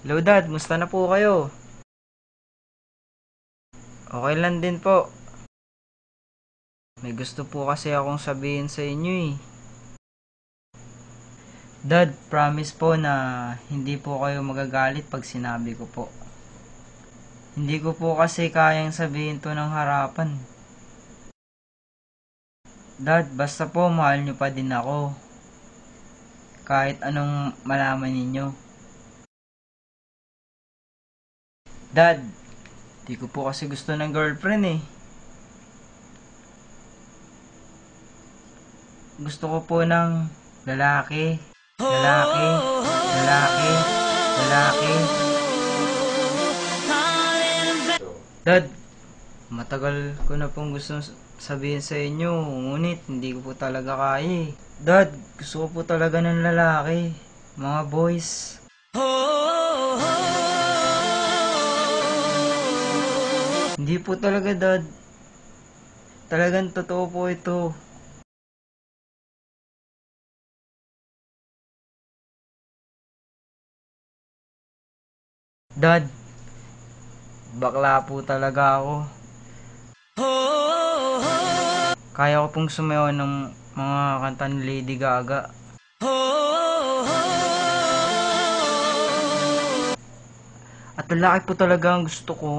Hello dad, musta na po kayo? Okay lang din po. May gusto po kasi akong sabihin sa inyo eh. Dad, promise po na hindi po kayo magagalit pag sinabi ko po. Hindi ko po kasi kayang sabihin to ng harapan. Dad, basta po mahal nyo pa din ako. Kahit anong malaman ninyo. Dad, di ko po kasi gusto ng girlfriend eh. Gusto ko po ng lalaki, lalaki, lalaki, lalaki. Dad, matagal ko na pong gusto sabihin sa inyo, ngunit hindi ko po talaga kaya eh. Dad, gusto ko po talaga ng lalaki, mga boys. Hindi po talaga dad, talagang totoo po ito. Dad, bakla po talaga ako. Kaya ko pong sumayaw ng mga kanta ni Lady Gaga. At lalaki po talaga ang gusto ko.